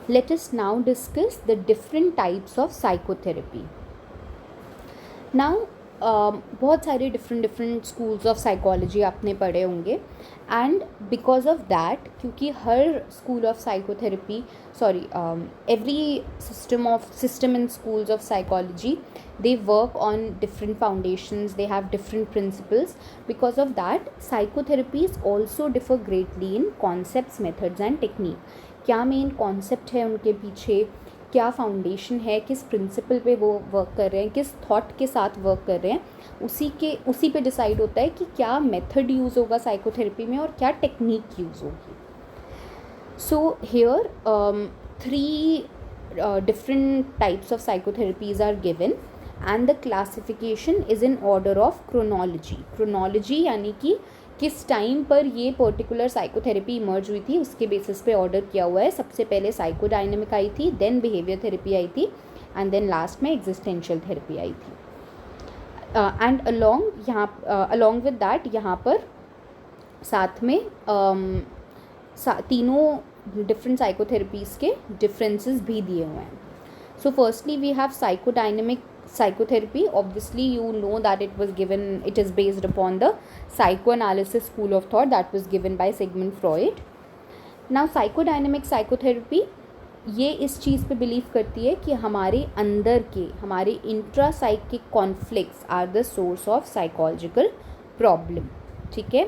Let us now discuss the different types of psychotherapy. Now बहुत सारे different schools of psychology आपने पढ़े होंगे, एंड बिकॉज ऑफ दैट, क्योंकि हर school of psychotherapy every system in schools of psychology, they work on different foundations, they have different principles. Because of that, psychotherapies also differ greatly in concepts, methods and technique. क्या main concept है उनके पीछे, क्या foundation है, किस principal पे वो work कर रहे हैं, किस थॉट के साथ वर्क कर रहे हैं, उसी पे डिसाइड होता है कि क्या मेथड यूज़ होगा साइकोथेरेपी में और क्या टेक्निक यूज़ होगी. So here 3 different types of psychotherapies are given, and the classification is in order of chronology यानी कि किस टाइम पर ये पर्टिकुलर साइकोथेरेपी इमर्ज हुई थी उसके बेसिस पे ऑर्डर किया हुआ है. सबसे पहले साइकोडायनेमिक आई थी, देन बिहेवियर थेरेपी आई थी, एंड देन लास्ट में एग्जिस्टेंशियल थेरेपी आई थी. एंड अलॉन्ग विद दैट यहाँ पर साथ में तीनों डिफरेंट साइकोथेरेपीज़ के डिफरेंसेस भी दिए हुए हैं. So firstly we have psychodynamic psychotherapy. Obviously you know that it is based upon the psychoanalysis school of thought that was given by Sigmund Freud. Now psychodynamic psychotherapy ये इस चीज़ पे बिलीव करती है कि हमारे अंदर के हमारे intrapsychic conflicts are the source of psychological problem. ठीक है,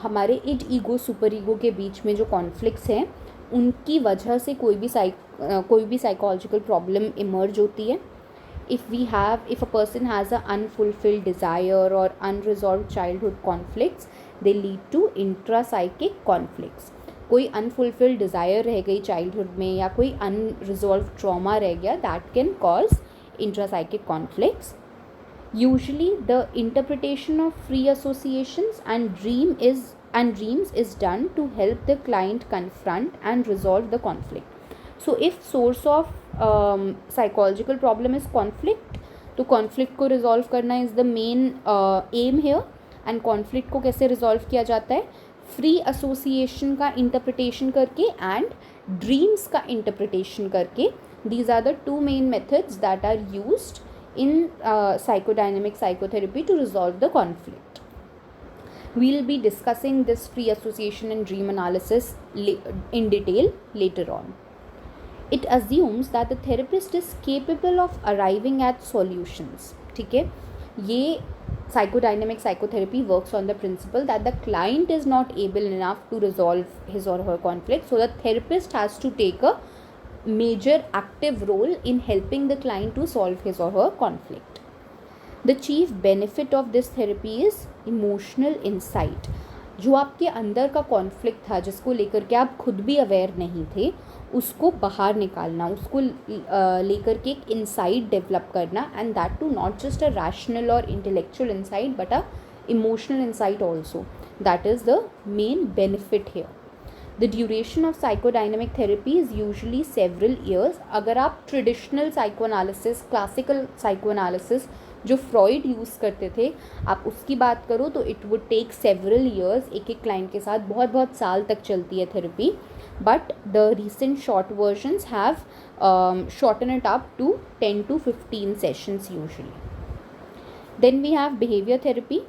हमारे इड ईगो सुपर ईगो के बीच में जो कॉन्फ्लिक्ट्स हैं उनकी वजह से कोई भी साइकोलॉजिकल प्रॉब्लम इमर्ज होती है. If a person has an unfulfilled desire or unresolved childhood conflicts, they lead to intrapsychic conflicts. कोई unfulfilled desire रह गई childhood में या कोई unresolved trauma रह गया, that can cause intrapsychic conflicts. Usually the interpretation of free associations and dreams is done to help the client confront and resolve the conflict. So if source of psychological problem is conflict, तो conflict को resolve करना is the main aim here. and conflict को कैसे resolve किया जाता है? free association का interpretation करके and dreams का interpretation करके. These are the 2 main methods that are used in psychodynamic psychotherapy to resolve the conflict. We'll be discussing this free association and dream analysis in detail later on. It assumes that the therapist is capable of arriving at solutions. ठीक है, ये psychodynamic psychotherapy works on the principle that the client is not able enough to resolve his or her conflict, so the therapist has to take a major active role in helping the client to solve his or her conflict. The chief benefit of this therapy is emotional insight. जो आपके अंदर का conflict था जिसको लेकर के आप खुद भी अवेयर नहीं थे, उसको बाहर निकालना, उसको लेकर के एक इंसाइट डेवलप करना, and that too not just a rational or intellectual insight but a emotional insight also. That is the main benefit here. The duration of psychodynamic therapy is usually several years. अगर आप traditional psychoanalysis, classical psychoanalysis जो Freud use करते थे, आप उसकी बात करो तो it would take several years. एक क्लाइंट के साथ बहुत साल तक चलती है therapy. But the recent short versions have shorten it up to 10 to 15 sessions usually. Then we have behavior therapy.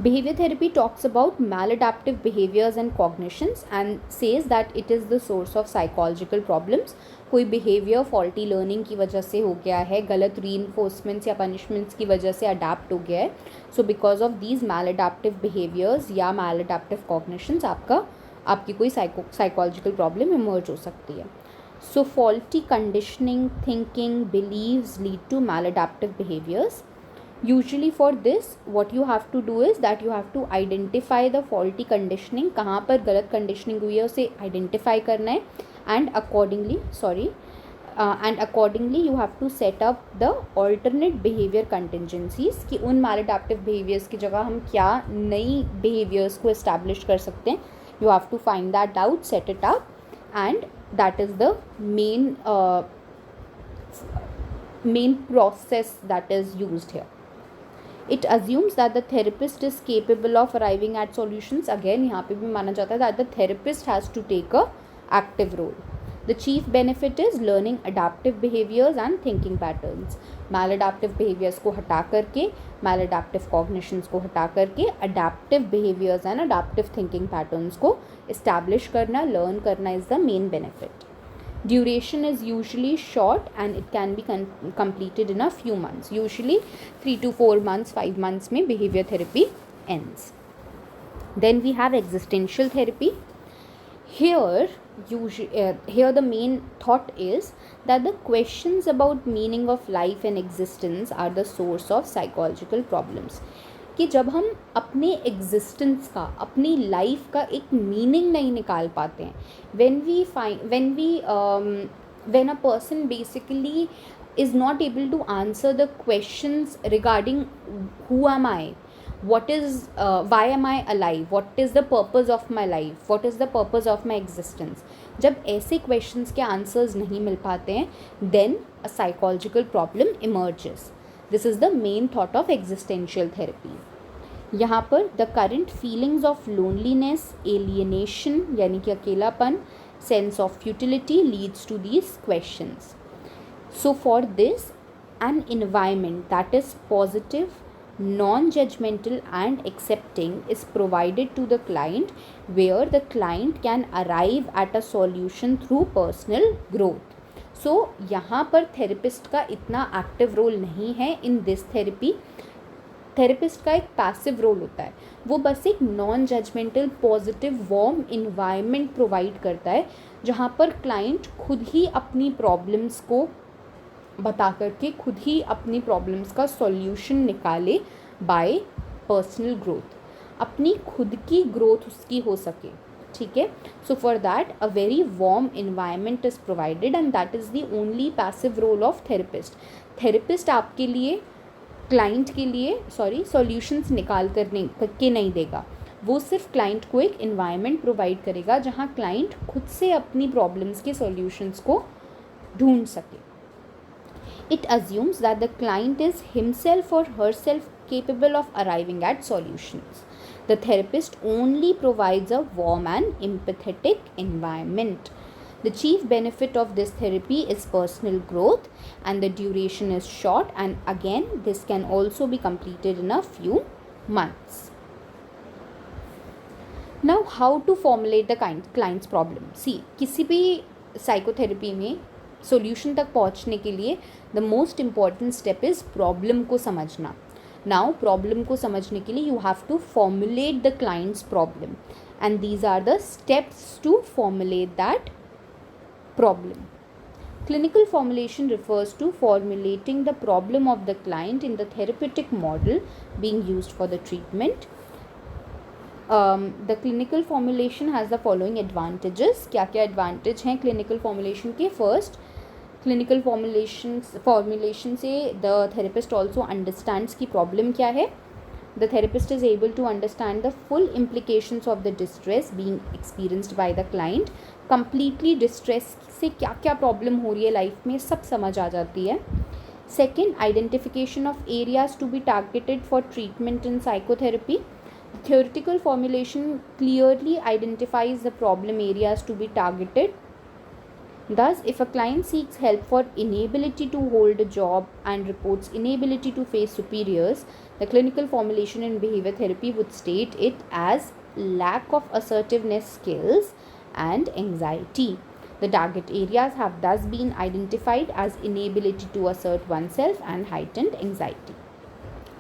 Behavior therapy talks about maladaptive behaviors and cognitions and says that it is the source of psychological problems. कोई behavior faulty learning की वजह से हो गया है, गलत reinforcements या punishments की वजह से adapt हो गया है. So because of these maladaptive behaviors या maladaptive cognitions आपकी कोई psychological problem emerge हो सकती है. So faulty conditioning, thinking, beliefs lead to maladaptive behaviors. Usually for this what you have to do is that you have to identify the faulty conditioning, कहाँ पर गलत conditioning हुई है उसे identify करना है, and accordingly you have to set up the alternate behavior contingencies कि उन maladaptive behaviors की जगह हम क्या नई behaviors को establish कर सकते हैं. You have to find that out, set it up, and that is the main process that is used here. It assumes that the therapist is capable of arriving at solutions. Again यहाँ पे भी माना जाता है that the therapist has to take a active role. The chief benefit is learning adaptive behaviors and thinking patterns. Maladaptive behaviors को हटा करके, maladaptive cognitions को हटा करके adaptive behaviors and adaptive thinking patterns को establish करना, learn करना is the main benefit. Duration is usually short and it can be completed in a few months. Usually 3 to 4 months, 5 months में behavior therapy ends. Then we have existential therapy. Here the main thought is that the questions about meaning of life and existence are the source of psychological problems. कि जब हम अपने existence का, अपनी life का एक meaning नहीं निकाल पाते हैं, when a person basically is not able to answer the questions regarding who am I, what is why am I alive, what is the purpose of my life, what is the purpose of my existence, जब ऐसे questions के answers नहीं मिल पाते हैं, then a psychological problem emerges. This is the main thought of existential therapy. यहाँ पर the current feelings of loneliness, alienation यानी कि अकेलापन, sense of futility leads to these questions. So for this, an environment that is positive, non-judgmental and accepting is provided to the client, where the client can arrive at a solution through personal growth. So यहाँ पर therapist का इतना active role नहीं है in this therapy. Therapist का एक passive role होता है, वो बस एक non judgmental positive warm environment provide करता है जहाँ पर क्लाइंट खुद ही अपनी प्रॉब्लम्स को बता करके खुद ही अपनी प्रॉब्लम्स का सॉल्यूशन निकाले बाय पर्सनल ग्रोथ, अपनी खुद की ग्रोथ उसकी हो सके. ठीक है. So for that a very warm environment is provided and that is the only passive role of therapist. Therapist आपके लिए, क्लाइंट के लिए सॉल्यूशंस निकाल करके नहीं देगा, वो सिर्फ क्लाइंट को एक इन्वायरमेंट प्रोवाइड करेगा जहाँ क्लाइंट खुद से अपनी प्रॉब्लम्स के सॉल्यूशंस को ढूंढ सके. It assumes that the client is himself or herself capable of arriving at solutions. The therapist only provides a warm and empathetic environment. The chief benefit of this therapy is personal growth and the duration is short, and again this can also be completed in a few months. Now how to formulate the client's problem. See, किसी भी psychotherapy में solution तक पहुंचने के लिए the most important step is problem को समझना. Now problem को समझने के लिए you have to formulate the client's problem and these are the steps to formulate that problem. Clinical formulation refers to formulating the problem of the client in the therapeutic model being used for the treatment. The clinical formulation has the following advantages. क्या क्या advantage हैं clinical formulation के? First, clinical formulation से the therapist also understands कि problem क्या है. The therapist is able to understand the full implications of the distress being experienced by the client. Completely distress से क्या क्या problem हो रही है life में सब समझ आ जाती है. Second, identification of areas to be targeted for treatment in psychotherapy. The theoretical formulation clearly identifies the problem areas to be targeted. Thus, if a client seeks help for inability to hold a job and reports inability to face superiors, the clinical formulation in behavior therapy would state it as lack of assertiveness skills and anxiety. The target areas have thus been identified as inability to assert oneself and heightened anxiety.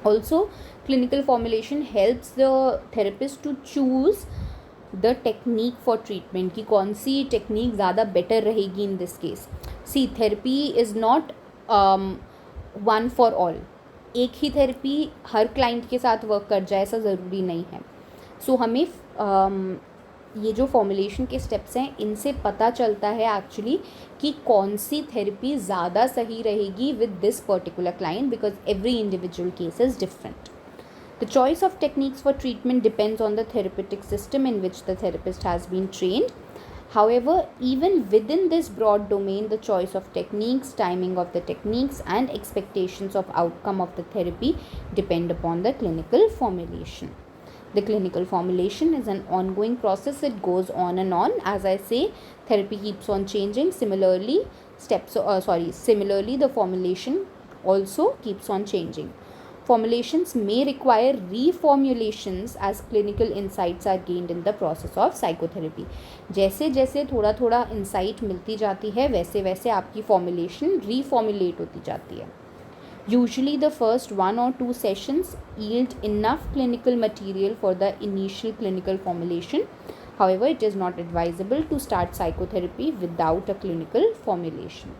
Also, clinical formulation helps the therapist to choose the technique for treatment कि कौन सी technique ज़्यादा better रहेगी in this case. See, therapy is not one for all. एक ही therapy हर client के साथ work कर जाए ऐसा ज़रूरी नहीं है. So हमें ये जो फॉर्मुलेशन के स्टेप्स हैं इनसे पता चलता है एक्चुअली कि कौन सी थेरेपी ज़्यादा सही रहेगी with this particular client, because every individual case is different. The choice of techniques for treatment depends on the therapeutic system in which the therapist has been trained. However, even within this broad domain, the choice of techniques, timing of the techniques, and expectations of outcome of the therapy depend upon the clinical formulation. The clinical formulation is an ongoing process. It goes on and on. As I say, therapy keeps on changing. Similarly, the formulation also keeps on changing. Formulations may require reformulations as clinical insights are gained in the process of psychotherapy. जैसे जैसे थोड़ा थोड़ा insight मिलती जाती है, वैसे वैसे आपकी फॉर्मुलेशन रीफॉर्मुलेट होती जाती है. Usually the first 1 or 2 sessions yield enough clinical material for the initial clinical formulation. However, it is not advisable to start psychotherapy without a clinical formulation.